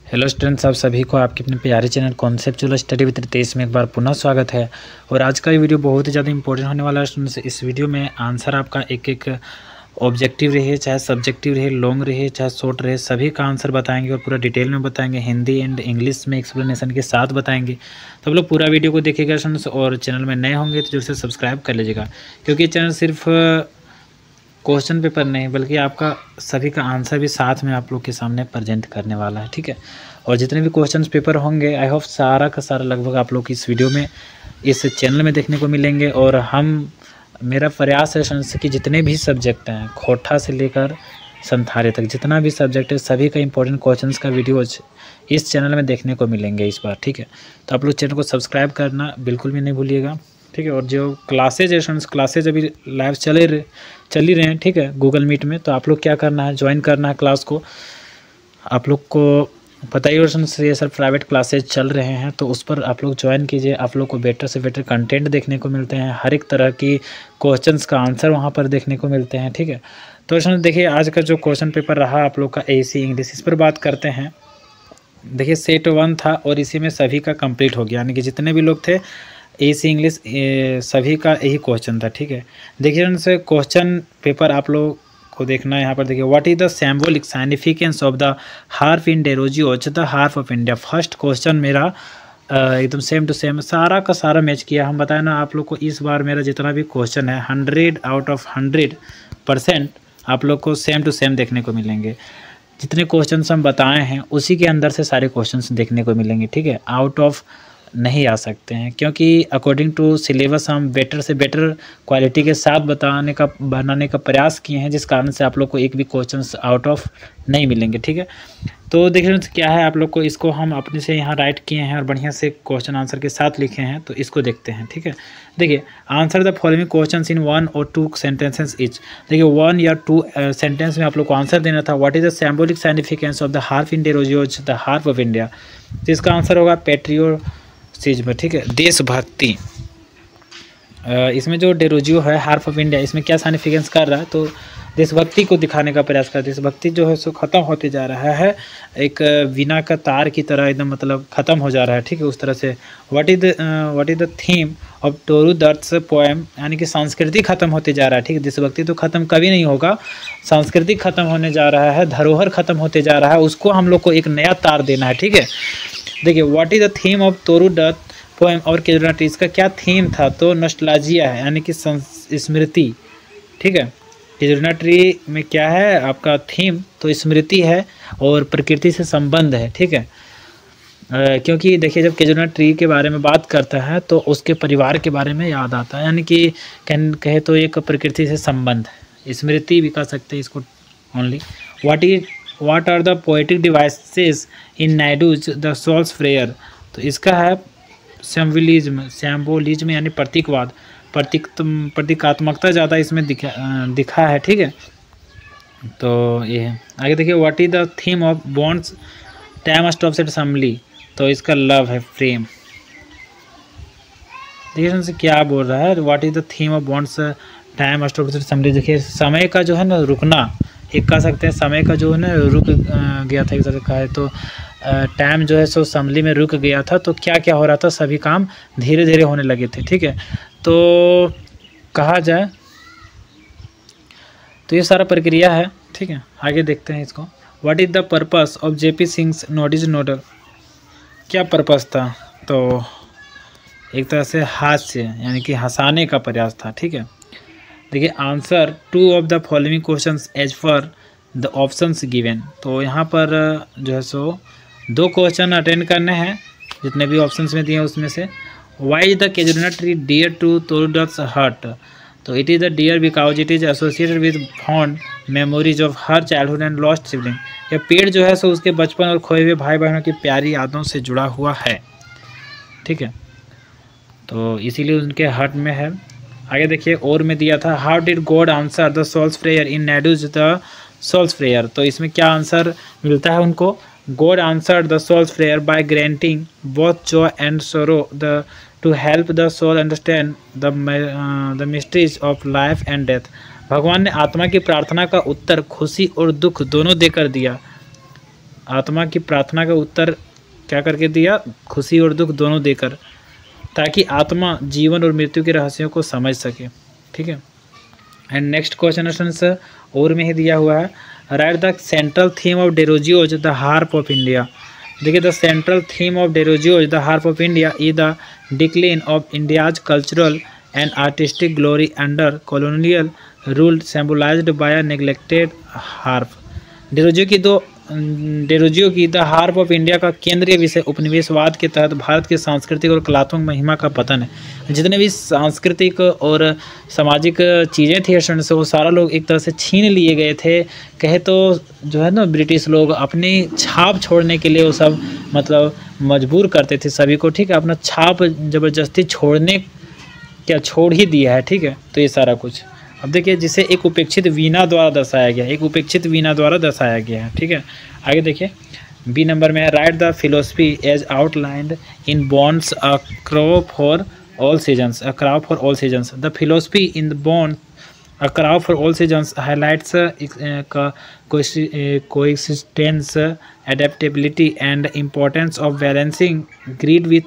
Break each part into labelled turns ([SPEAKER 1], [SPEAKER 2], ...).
[SPEAKER 1] Hello students, आप सभी को आपके अपने प्यारे channel conceptual study with Ritesh में एक बार पुनः स्वागत है। और आज का ये वीडियो बहुत ही ज़्यादा इंपॉर्टेंट होने वाला है स्टूडेंट्स। इस वीडियो में आंसर आपका एक एक ऑब्जेक्टिव रहे, चाहे सब्जेक्टिव रहे, लॉन्ग रहे, चाहे शॉर्ट रहे, सभी का आंसर बताएंगे और पूरा डिटेल में बताएंगे, हिंदी एंड इंग्लिश में एक्सप्लेनेशन के साथ बताएंगे। तो आप लोग पूरा वीडियो को देखिएगा स्टूडेंट्स, और चैनल में नए होंगे तो जरूर से सब्सक्राइब कर लीजिएगा, क्योंकि चैनल सिर्फ क्वेश्चन पेपर नहीं बल्कि आपका सभी का आंसर भी साथ में आप लोग के सामने प्रेजेंट करने वाला है। ठीक है, और जितने भी क्वेश्चन पेपर होंगे आई होप सारा का सारा लगभग आप लोग इस वीडियो में इस चैनल में देखने को मिलेंगे। और मेरा प्रयास है कि जितने भी सब्जेक्ट हैं खोटा से लेकर संथारे तक जितना भी सब्जेक्ट है सभी का इंपॉर्टेंट क्वेश्चंस का वीडियोज इस चैनल में देखने को मिलेंगे इस बार। ठीक है, तो आप लोग चैनल को सब्सक्राइब करना बिल्कुल भी नहीं भूलिएगा। ठीक है, और जो क्लासेज है स्टूडेंट्स, क्लासेज अभी लाइव चल ही रहे हैं। ठीक है, गूगल मीट में, तो आप लोग क्या करना है, ज्वाइन करना है क्लास को। आप लोग को पता ही स्टूडेंट्स, ये सर प्राइवेट क्लासेज चल रहे हैं, तो उस पर आप लोग ज्वाइन कीजिए। आप लोग को बेटर से बेटर कंटेंट देखने को मिलते हैं, हर एक तरह की क्वेश्चंस का आंसर वहाँ पर देखने को मिलते हैं। ठीक है, तो स्टूडेंट्स देखिए आज का जो क्वेश्चन पेपर रहा आप लोग का एसी इंग्लिश, इस पर बात करते हैं। देखिए सेट 1 था और इसी में सभी का कंप्लीट हो गया, यानी कि जितने भी लोग थे एसी इंग्लिश सभी का यही क्वेश्चन था। ठीक है, देखिए उनसे क्वेश्चन पेपर आप लोग को देखना है। यहाँ पर देखिए, what is the symbolic significance of the harp in Derozio, the harp of India. First question मेरा एकदम सेम टू सेम सारा का सारा मैच किया। हम बताए ना आप लोग को, इस बार मेरा जितना भी क्वेश्चन है 100 आउट ऑफ 100% आप लोग को सेम टू सेम देखने को मिलेंगे। जितने क्वेश्चंस हम बताए हैं उसी के अंदर से सारे क्वेश्चंस देखने को मिलेंगे। ठीक है, आउट ऑफ नहीं आ सकते हैं, क्योंकि अकॉर्डिंग टू सिलेबस हम बेटर से बेटर क्वालिटी के साथ बनाने का प्रयास किए हैं, जिस कारण से आप लोग को एक भी क्वेश्चंस आउट ऑफ नहीं मिलेंगे। ठीक है, तो देखिए क्या है, आप लोग को इसको हम अपने से यहाँ राइट किए हैं और बढ़िया से क्वेश्चन आंसर के साथ लिखे हैं, तो इसको देखते हैं। ठीक है, देखिए answer the following questions in 1 और 2 सेंटेंसेस ईच। देखिए 1 या 2 सेंटेंस में आप लोग को आंसर देना था। What is the symbolic significance of the harp in Derozio, the harp of India. तो इसका आंसर होगा पेट्रियोटिज्म। ठीक है, देशभक्ति। इसमें जो डेरोजियो है हार्प ऑफ इंडिया, इसमें क्या साइनिफिकेंस कर रहा है, तो देशभक्ति को दिखाने का प्रयास कर। देशभक्ति जो है सो खत्म होते जा रहा है, एक वीणा का तार की तरह एकदम मतलब खत्म हो जा रहा है। ठीक है, उस तरह से what is the theme of Toru Dutt's poem, यानी कि संस्कृति खत्म होते जा रहा है। ठीक है, देशभक्ति तो खत्म कभी नहीं होगा, संस्कृति खत्म होने जा रहा है, धरोहर खत्म होते जा रहा है, उसको हम लोग को एक नया तार देना है। ठीक है, देखिए what is the theme of Toru Dutt poem our casuarina tree, इसका क्या थीम था, तो नॉस्टैल्जिया है, यानी कि स्मृति। ठीक है, केजुलर ट्री में क्या है आपका थीम, तो स्मृति है और प्रकृति से संबंध है। ठीक है, क्योंकि देखिए जब केजुलर ट्री के बारे में बात करता है तो उसके परिवार के बारे में याद आता है, यानी कि कहे तो एक प्रकृति से संबंध है, स्मृति भी कह सकते हैं इसको only. What are the poetic devices in Naidu's the soul's prayer, तो इसका है सिंबोलिज्म यानी प्रतीकवाद, प्रतीकात्मकता ज़्यादा इसमें दिखा है। ठीक है, तो ये है। आगे देखिए, what is the theme of bonds time of assembly, तो इसका लव है, प्रेम। देखिए उनसे क्या बोल रहा है, what is the theme of bonds time of assembly. देखिए समय का जो है ना रुकना, एक कह सकते हैं समय का जो है ना रुक गया था, एक तरह का है, तो टाइम जो है सो असेंबली में रुक गया था, तो क्या क्या हो रहा था, सभी काम धीरे धीरे होने लगे थे। ठीक है, तो कहा जाए तो ये सारा प्रक्रिया है। ठीक है, आगे देखते हैं इसको। What is the purpose of JP Singh notice nodal, क्या पर्पस था, तो एक तरह से हास्य यानी कि हंसाने का प्रयास था। ठीक है, देखिए answer 2 of the following questions as per the options given, तो यहाँ पर जो है सो 2 क्वेश्चन अटेंड करने हैं जितने भी ऑप्शंस में दिए उसमें से। Why is the casuarina tree dear to Toru Dutt's heart, तो it is the dear because it is associated with fond memories of her childhood and lost sibling. यह पेड़ जो है सो उसके बचपन और खोए हुए भाई बहनों की प्यारी यादों से जुड़ा हुआ है। ठीक है, तो इसीलिए उनके हार्ट में है। आगे देखिए और में दिया था, how did God answer the soul's prayer in Naidu's the soul's prayer, तो इसमें क्या आंसर मिलता है उनको, God answered the soul's prayer by granting both joy and sorrow to help the soul understand the mysteries of life and death. भगवान ने आत्मा की प्रार्थना का उत्तर खुशी और दुख दोनों देकर दिया। आत्मा की प्रार्थना का उत्तर क्या करके दिया, खुशी और दुख दोनों देकर, ताकि आत्मा जीवन और मृत्यु के रहस्यों को समझ सके। ठीक है। एंड नेक्स्ट क्वेश्चन और में ही दिया हुआ है, write the central theme of Derozio's the harp of India. देखिए, the central theme of Derozio's the harp of India is the decline of India's cultural and artistic glory under colonial rule symbolised by a neglected harp. Derozio की the harp of India का केंद्रीय विषय उपनिवेशवाद के तहत भारत की सांस्कृतिक और कलात्मक महिमा का पतन है। जितने भी सांस्कृतिक और सामाजिक चीज़ें थी स्टूडेंट्स, वो सारा लोग एक तरह से छीन लिए गए थे। कहे तो जो है ना, ब्रिटिश लोग अपनी छाप छोड़ने के लिए वो सब मतलब मजबूर करते थे सभी को। ठीक है, अपना छाप ज़बरदस्ती छोड़ ही दिया है। ठीक है, तो ये सारा कुछ अब देखिए, जिसे एक उपेक्षित वीणा द्वारा दर्शाया गया, एक उपेक्षित वीणा द्वारा दर्शाया गया है। ठीक है, आगे देखिए बी नंबर में है, write the philosophy as outlined in Bond's a crop for all seasons, a crop for all seasons. The philosophy in the Bond a crop for all seasons highlights coexistence, adaptability and importance of balancing greed with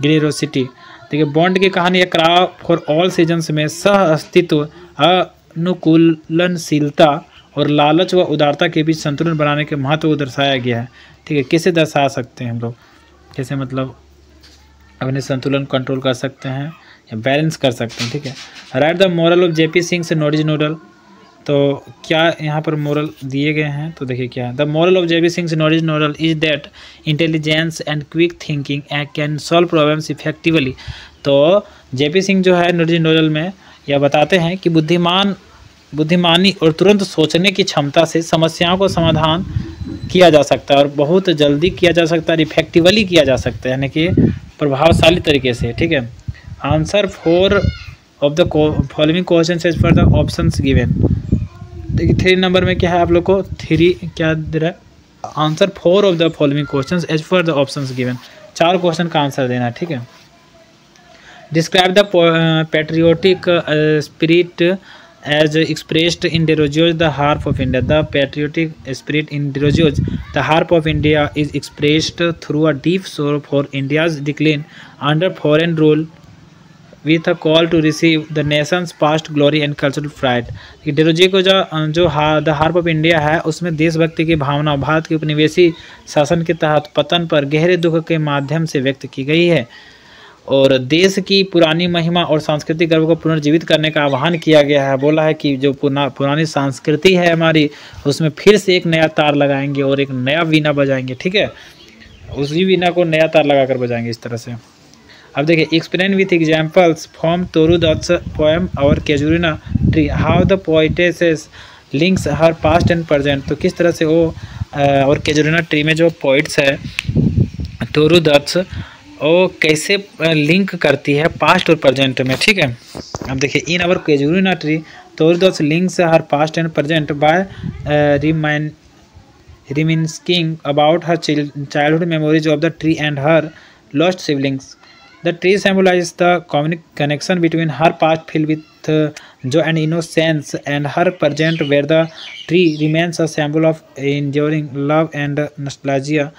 [SPEAKER 1] generosity. देखिए, बॉन्ड की कहानी crop for all seasons में सह अस्तित्व, अनुकूलनशीलता और लालच व उदारता के बीच संतुलन बनाने के महत्व को दर्शाया गया है। ठीक है, कैसे दर्शा सकते हैं हम लोग, कैसे मतलब अपने संतुलन कंट्रोल कर सकते हैं या बैलेंस कर सकते हैं। ठीक है, write the moral of JP Singh से नॉलेज नोडल। तो क्या यहाँ पर मोरल दिए गए हैं, तो देखिए क्या है, the moral of JP Singh से knowledge nodal is that intelligence and quick thinking can solve problems effectively. तो जेपी सिंह जो है नॉलेज नोडल में यह बताते हैं कि बुद्धिमानी और तुरंत सोचने की क्षमता से समस्याओं को समाधान किया जा सकता है और बहुत जल्दी किया जा सकता है, इफेक्टिवली किया जा सकता है, यानी कि प्रभावशाली तरीके से। ठीक है, answer 4 of the following question as per the options given. देखिए 3 नंबर में क्या है, आप लोग को 3 क्या दे रहा है, answer 4 of the following question as per the options given. 4 question का आंसर देना है। ठीक है, describe the patriotic spirit as expressed in Derozios the Harp of India. The patriotic spirit in Derozios the Harp of India is expressed through a deep sorrow for India's decline under foreign rule with a call to receive the nation's past glory and cultural pride. डेरोजी को जो the harp of India है, उसमें देशभक्ति की भावना भारत के उपनिवेशी शासन के तहत पतन पर गहरे दुख के माध्यम से व्यक्त की गई है और देश की पुरानी महिमा और सांस्कृतिक गर्व को पुनर्जीवित करने का आह्वान किया गया है। बोला है कि जो पुरानी संस्कृति है हमारी, उसमें फिर से एक नया तार लगाएंगे और एक नया वीणा बजाएंगे। ठीक है, उसी वीणा को नया तार लगाकर बजाएंगे इस तरह से। अब देखिए, explain with examples from Toru Dutt's poem और casuarina tree how the poetess links her past and present. तो किस तरह से वो और केजुरिना ट्री में जो पोइट्स है तोरू दत्त, वो कैसे लिंक करती है पास्ट और प्रेजेंट में। ठीक है, अब देखिए, in our casuarina tree Toru Dutt links her past and present by reminiscing about her childhood memories of the tree and her lost siblings. The tree symbolizes the connection between her past filled with joy and innocence and her present where the tree remains a symbol of enduring love and nostalgia.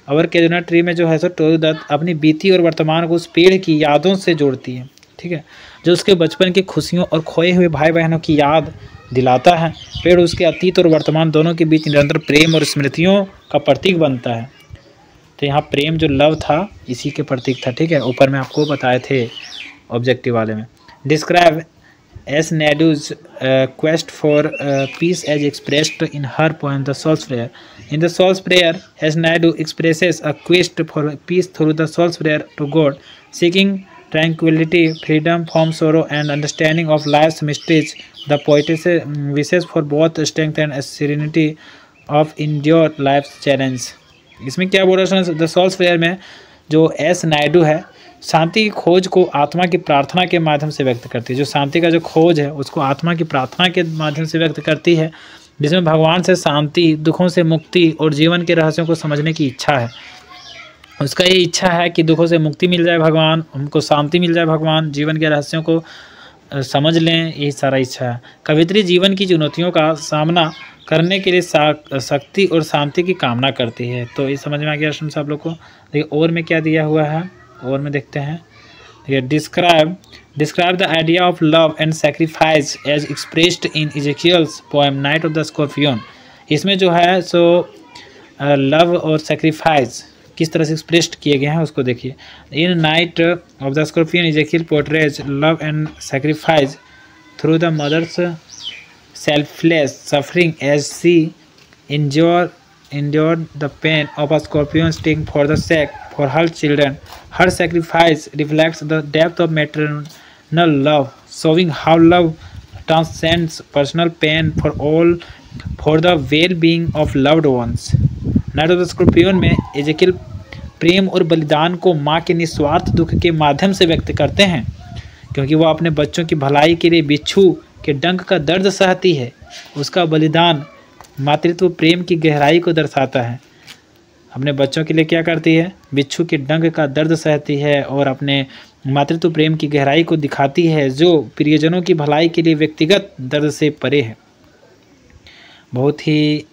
[SPEAKER 1] और casuarina tree में जो है सो तोरू दत्त अपनी बीती और वर्तमान को उस पेड़ की यादों से जोड़ती है। ठीक है, जो उसके बचपन की खुशियों और खोए हुए भाई बहनों की याद दिलाता है। पेड़ उसके अतीत और वर्तमान दोनों के बीच निरंतर प्रेम और स्मृतियों का प्रतीक बनता है। तो यहाँ प्रेम जो लव था, इसी के प्रतीक था। ठीक है, ऊपर में आपको बताए थे ऑब्जेक्टिव वाले में। Describe S Naidu's quest for peace as expressed in her poem The Soul's Prayer. In The Soul's Prayer, S. Naidu expresses a quest for peace through the soul's prayer to God, seeking tranquility, freedom from sorrow, and understanding of life's mysteries. The poetess wishes for both strength and serenity of endure life's challenge. इसमें क्या बोल रहा है, the soul's prayer में जो S Naidu है, शांति की खोज को आत्मा की प्रार्थना के माध्यम से व्यक्त करती है। जो शांति का जो खोज है, उसको आत्मा की प्रार्थना के माध्यम से व्यक्त करती है, जिसमें भगवान से शांति, दुखों से मुक्ति और जीवन के रहस्यों को समझने की इच्छा है। उसका ये इच्छा है कि दुखों से मुक्ति मिल जाए भगवान, हमको शांति मिल जाए भगवान, जीवन के रहस्यों को समझ लें, यही सारा इच्छा है। कवित्री जीवन की चुनौतियों का सामना करने के लिए शक्ति और शांति की कामना करती है। तो ये समझ में आ गया स्टूडेंट्स आप लोग को। देखिए और में क्या दिया हुआ है, और में देखते हैं। देखिए describe the idea of love and sacrifice as expressed in Ezekiel's poem night of the scorpion. इसमें जो है सो लव और सेक्रीफाइस किस तरह से एक्सप्रेस्ड किए गए हैं उसको देखिए। In night of the scorpion Ezekiel portrays love and sacrifice through the mother's selfless suffering as she endured the pain of a scorpion sting for the sake for her children. Her sacrifice reflects the depth of maternal love, showing how love transcends personal pain for the well-being of loved ones. Night of the scorpion में Ezekiel प्रेम और बलिदान को माँ के निस्वार्थ दुख के माध्यम से व्यक्त करते हैं, क्योंकि वह अपने बच्चों की भलाई के लिए बिच्छू के डंक का दर्द सहती है। उसका बलिदान मातृत्व प्रेम की गहराई को दर्शाता है। अपने बच्चों के लिए क्या करती है, बिच्छू के डंक का दर्द सहती है और अपने मातृत्व प्रेम की गहराई को दिखाती है, जो प्रियजनों की भलाई के लिए व्यक्तिगत दर्द से परे है। बहुत ही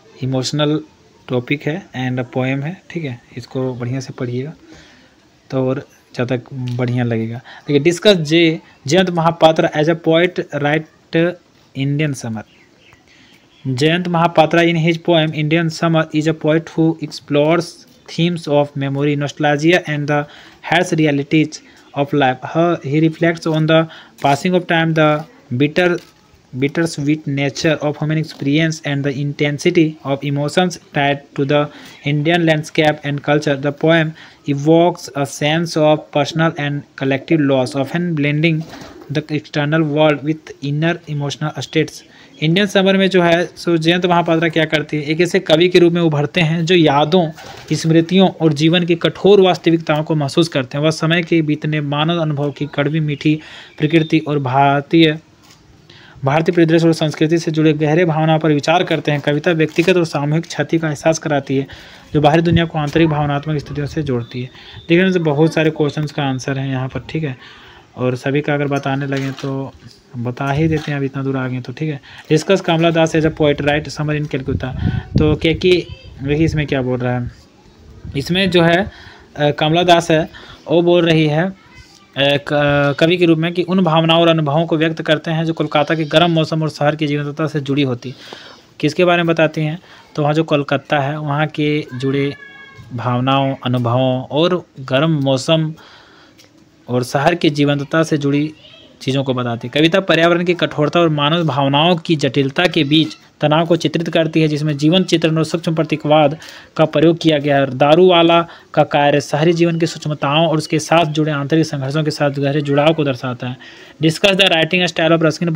[SPEAKER 1] इमोशनल टॉपिक है एंड पोएम है, ठीक है। इसको बढ़िया से पढ़िएगा तो और ज़्यादा बढ़िया लगेगा। देखिए discuss Jayanta Mahapatra as a poet write Indian summer. Jayanta Mahapatra in his poem Indian Summer is a poet who explores themes of memory, nostalgia and the harsh realities of life. He reflects on the passing of time, the bittersweet nature of human experience and the intensity of emotions tied to the Indian landscape and culture. The poem evokes a sense of personal and collective loss, often blending the external world with inner emotional states. Indian summer में जो है सो जयंत महापात्रा क्या करती है, एक ऐसे कवि के रूप में उभरते हैं जो यादों, स्मृतियों और जीवन की कठोर वास्तविकताओं को महसूस करते हैं। वह समय के बीतने मानव अनुभव की कड़वी मीठी प्रकृति और भारतीय परिदृश्य और संस्कृति से जुड़े गहरे भावनाओं पर विचार करते हैं। कविता व्यक्तिगत और सामूहिक क्षति का एहसास कराती है, जो बाहरी दुनिया को आंतरिक भावनात्मक स्थितियों से जोड़ती है। देखने से बहुत सारे क्वेश्चंस का आंसर है यहाँ पर, ठीक है। और सभी का अगर बताने लगे तो बता ही देते हैं, अब इतना दूर आ गए तो, ठीक है। Discuss Kamala Das as a poet write summer in Calcutta. तो क्या कि देखिए इसमें क्या बोल रहा है, इसमें जो है कमला दास है वो बोल रही है कवि के रूप में कि उन भावनाओं और अनुभवों को व्यक्त करते हैं जो कोलकाता के गर्म मौसम और शहर की जीवंतता से जुड़ी होती। किसके बारे में बताती हैं, तो वहाँ जो कोलकाता है वहाँ के जुड़े भावनाओं, अनुभवों और गर्म मौसम और शहर की जीवंतता से जुड़ी चीज़ों को बताती है। कविता पर्यावरण की कठोरता और मानव भावनाओं की जटिलता के बीच तनाव को चित्रित करती है, जिसमें जीवन चित्रण और सूक्ष्म प्रतीकवाद का प्रयोग किया गया है। दारूवाला का कार्य शहरी जीवन की सूक्ष्मताओं और उसके साथ जुड़े आंतरिक संघर्षों के साथ गहरे जुड़ाव को दर्शाता है। Discuss the writing style of Ruskin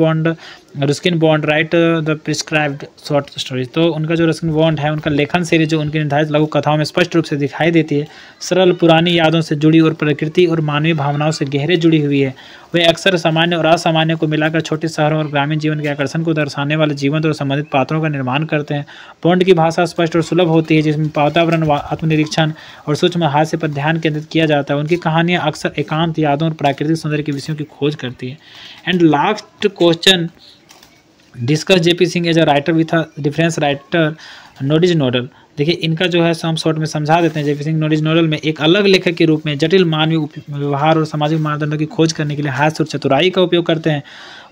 [SPEAKER 1] bond right the prescribed short stories. तो उनका जो रस्किन बॉन्ड है, उनका लेखन शैली जो उनकी निर्धारित लघु कथाओं में स्पष्ट रूप से दिखाई देती है, सरल पुरानी यादों से जुड़ी और प्रकृति और मानवीय भावनाओं से गहरे जुड़ी हुई है। वे अक्सर सामान्य और असामान्य को मिलाकर छोटे शहरों और ग्रामीण जीवन के आकर्षण को दर्शाने वाले जीवंत और संबंधित पात्रों का निर्माण करते हैं। बॉन्ड की भाषा स्पष्ट और सुलभ होती है, जिसमें वातावरण, आत्मनिरीक्षण और सूक्ष्म हास्य पर ध्यान केंद्रित किया जाता है। उनकी कहानियाँ अक्सर एकांत, यादों और प्राकृतिक सौंदर्य के विषयों की खोज करती है। And last question, discuss JP Singh as a writer with a difference writer nodes nodal. देखिए इनका जो है हम शॉर्ट में समझा देते हैं। जेपी सिंह नोडिज नोडल में एक अलग लेखक के रूप में जटिल मानवीय व्यवहार और सामाजिक मानदंडों की खोज करने के लिए हास्य और चतुराई का उपयोग करते हैं।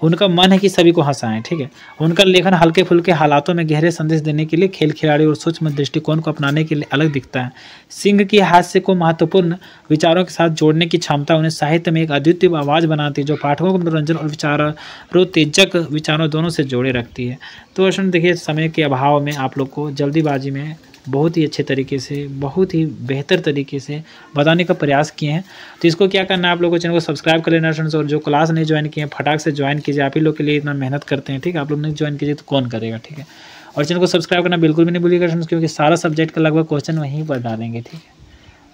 [SPEAKER 1] उनका मन है कि सभी को हंसाएं, ठीक है। उनका लेखन हल्के फुल्के हालातों में गहरे संदेश देने के लिए, खेल खिलाड़ी और सूक्ष्म दृष्टिकोण को अपनाने के लिए अलग दिखता है। सिंह की हास्य को महत्वपूर्ण विचारों के साथ जोड़ने की क्षमता उन्हें साहित्य में एक अद्वितीय आवाज़ बनाती है, जो पाठकों को मनोरंजन और विचारोत्तेजक विचारों दोनों से जोड़े रखती है। तो असल देखिए समय के अभाव में आप लोग को जल्दीबाजी में बहुत ही अच्छे तरीके से, बहुत ही बेहतर तरीके से बताने का प्रयास किए हैं। तो इसको क्या करना है, आप लोगों को चैनल को सब्सक्राइब कर लेना फ्रेंड्स, और जो क्लास नहीं ज्वाइन किए हैं फटाक से ज्वाइन कीजिए। आप ही लोग के लिए इतना मेहनत करते हैं, ठीक है। आप लोग नहीं ज्वाइन कीजिए तो कौन करेगा, ठीक है। और चैनल को सब्सक्राइब करना बिल्कुल भी नहीं भूलिएगा फ्रेंड्स, क्योंकि सारा सब्जेक्ट का लगभग क्वेश्चन वहीं पर डालेंगे, ठीक है।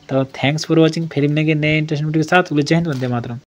[SPEAKER 1] तो थैंक्स फॉर वॉचिंग। फिर मिलेंगे नए इंटरेस्टिंग वीडियो के साथ। जय हिंद, वंदे मातरम।